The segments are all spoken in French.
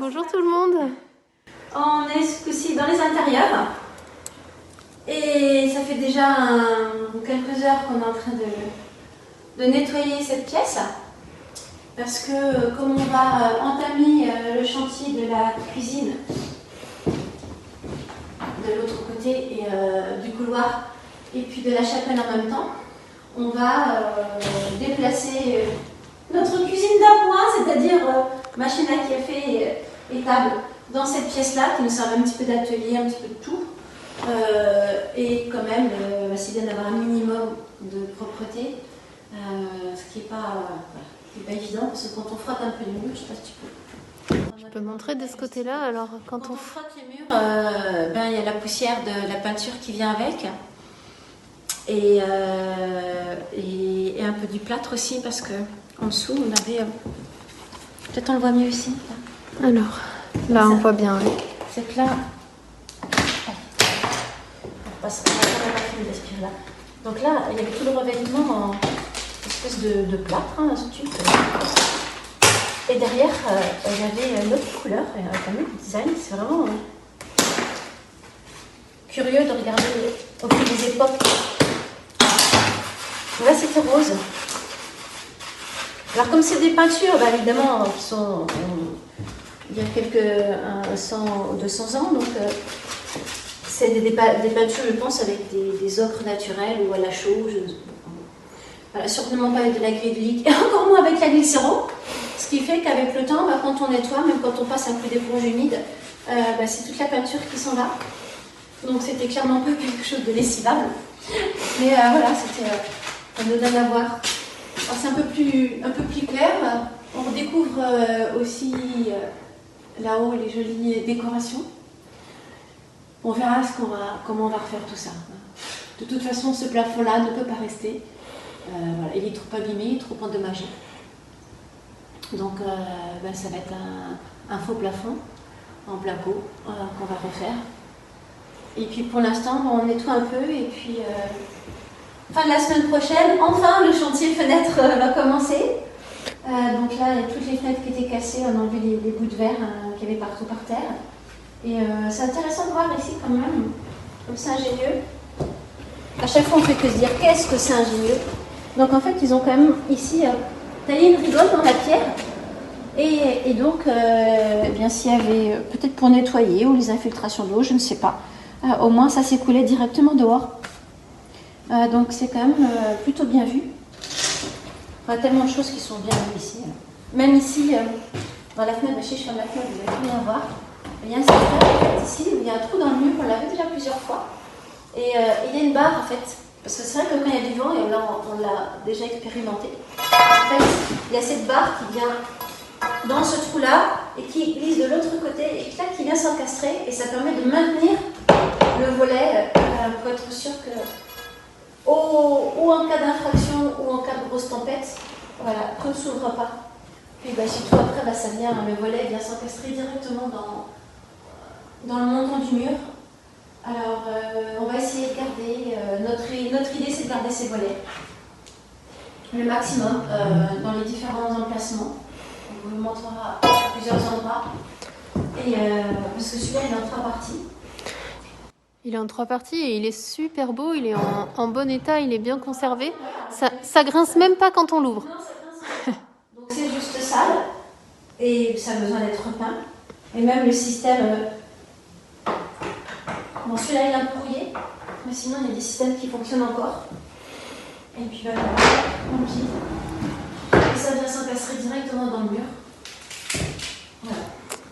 Bonjour tout le monde. On est ce coup-ci dans les intérieurs et ça fait déjà quelques heures qu'on est en train de nettoyer cette pièce parce que comme on va entamer le chantier de la cuisine de l'autre côté et du couloir et puis de la chapelle en même temps, on va déplacer notre cuisine d'appoint, c'est-à-dire machine à café et table, dans cette pièce-là qui nous sert un petit peu d'atelier, un petit peu de tout. Et quand même, c'est bien d'avoir un minimum de propreté, ce qui n'est pas évident, parce que quand on frotte un peu les murs, je ne sais pas si tu peux. Je peux montrer de ce côté-là. Alors, Quand on frotte les murs, il y a la poussière de la peinture qui vient avec. Et un peu du plâtre aussi, parce que en dessous, on avait... Peut-être on le voit mieux ici. Là. Alors, là, on voit bien, oui. C'est que là... On va pas l'aspirer là. Donc là, il y avait tout le revêtement en espèce de plâtre, un stuc. Et derrière, il y avait une autre couleur, un autre design. C'est vraiment curieux de regarder au fil des époques. Là, c'était rose. Alors, comme c'est des peintures, évidemment, qui sont... il y a quelques 100 ou 200 ans, donc c'est des peintures, je pense, avec des ocres naturels ou à la chaux. Voilà, certainement pas avec de la grille de lique, et encore moins avec la glycéron. Ce qui fait qu'avec le temps, quand on nettoie, même quand on passe un coup d'éponge humide, c'est toute la peinture qui sont là. Donc, c'était clairement pas quelque chose de lessivable. Mais voilà, c'était... ça nous donne à voir. C'est un peu plus clair. On redécouvre aussi là-haut les jolies décorations. On verra comment on va refaire tout ça. De toute façon, ce plafond-là ne peut pas rester. Voilà, il est trop abîmé, il est trop endommagé. Donc ça va être un faux plafond en placo qu'on va refaire. Et puis pour l'instant, on nettoie un peu et puis... fin de la semaine prochaine, enfin le chantier fenêtre va commencer. Donc là, il y a toutes les fenêtres qui étaient cassées, on a enlevé les bouts de verre qu'il y avait partout par terre. Et c'est intéressant de voir ici quand même, comme c'est ingénieux. À chaque fois, on fait que se dire qu'est-ce que c'est ingénieux. Donc en fait, ils ont quand même ici taillé une rigole dans la pierre. Et donc, bien s'il y avait peut-être pour nettoyer ou les infiltrations d'eau, je ne sais pas. Au moins, ça s'écoulait directement dehors. Donc c'est quand même plutôt bien vu. Il y a tellement de choses qui sont bien vues ici. Même ici, dans la fenêtre, je ferme la fenêtre, vous allez bien voir. Il y a un secteur ici où il y a un trou dans le mur, on l'avait déjà plusieurs fois. Et il y a une barre en fait. Parce que c'est vrai que quand il y a du vent, et là on l'a déjà expérimenté, en fait, il y a cette barre qui vient dans ce trou-là et qui glisse de l'autre côté et qui vient s'encastrer et ça permet de maintenir le volet pour être sûr que ou en cas d'infraction ou en cas de grosse tempête, voilà, ne s'ouvre pas. Puis surtout après, ça vient, le volet vient s'encastrer directement dans le montant du mur. Alors, on va essayer de garder, notre idée c'est de garder ces volets, le maximum, dans les différents emplacements. On vous le montrera à plusieurs endroits. Et, parce que celui-là, il est en 3 parties. Il est en 3 parties et il est super beau, il est en bon état, il est bien conservé. Ça grince même pas quand on l'ouvre. Non, ça grince pas. Donc c'est juste sale et ça a besoin d'être repeint. Et même le système... Bon, celui-là il est un peu rouillé, mais sinon il y a des systèmes qui fonctionnent encore. Et puis voilà, on pile. Et ça vient s'encastrer directement dans le mur. Voilà.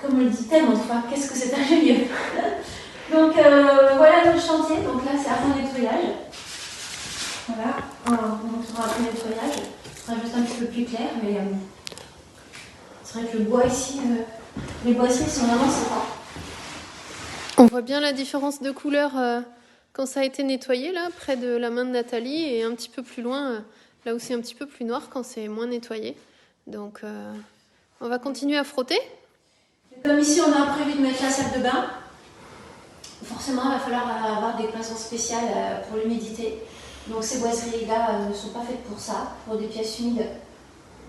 Comme on le dit tellement de fois, qu'est-ce que c'est ingénieux. Donc voilà notre chantier, donc là c'est avant nettoyage. Voilà, on montrera après le nettoyage, ce sera juste un petit peu plus clair, mais c'est vrai que le bois ici, les boissiers sont vraiment sympas. On voit bien la différence de couleur quand ça a été nettoyé, là, près de la main de Nathalie, et un petit peu plus loin, là où c'est un petit peu plus noir quand c'est moins nettoyé. Donc on va continuer à frotter. Comme ici on a prévu de mettre la salle de bain, forcément, il va falloir avoir des cloisons spéciales pour l'humidité. Donc ces boiseries-là ne sont pas faites pour ça, pour des pièces humides.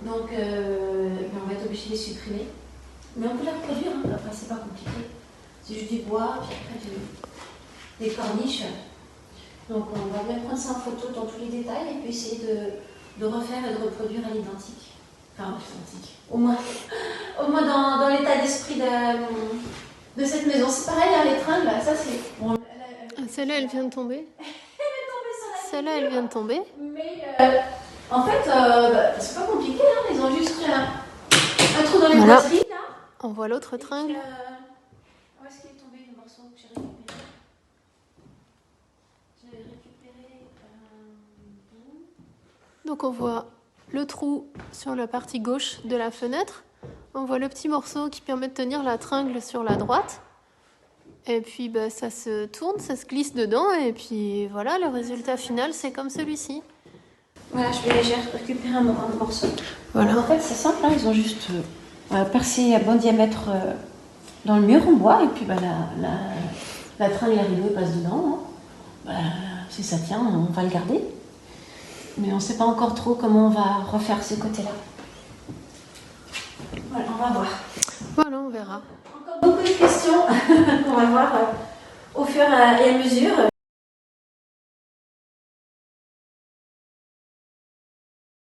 Donc on va être obligé de les supprimer. Mais on peut la reproduire, hein. Après c'est pas compliqué. C'est juste du bois, puis après des corniches. Donc on va bien prendre ça en photo dans tous les détails et puis essayer de refaire et de reproduire à l'identique. Enfin, l'identique. Au moins dans l'état d'esprit de cette maison. C'est pareil, hein, les tringles, là, ça c'est... Bon, Ah, celle-là, elle vient de tomber. elle est tombée sur la Celle-là, elle vient de tomber. Mais en fait, c'est pas compliqué, hein. Ils ont juste fait un trou dans les Voilà. poteries, là. On voit l'autre Et puis, tringle. où est-ce qu'il est tombé le morceau que j'ai récupéré? J'ai récupéré un bout. Donc on voit le trou sur la partie gauche de la fenêtre. On voit le petit morceau qui permet de tenir la tringle sur la droite. Et puis bah, ça se tourne, ça se glisse dedans. Et puis voilà, le résultat final, c'est comme celui-ci. Voilà, j'ai récupéré un morceau. Voilà. En fait, c'est simple, hein, ils ont juste percé à bon diamètre dans le mur en bois. Et puis bah, la tringle, la rideau, passe dedans. Hein. Bah, si ça tient, on va le garder. Mais on ne sait pas encore trop comment on va refaire ce côté-là. Voilà, on va voir. Voilà, on verra. Encore beaucoup de questions qu'on va voir au fur et à mesure.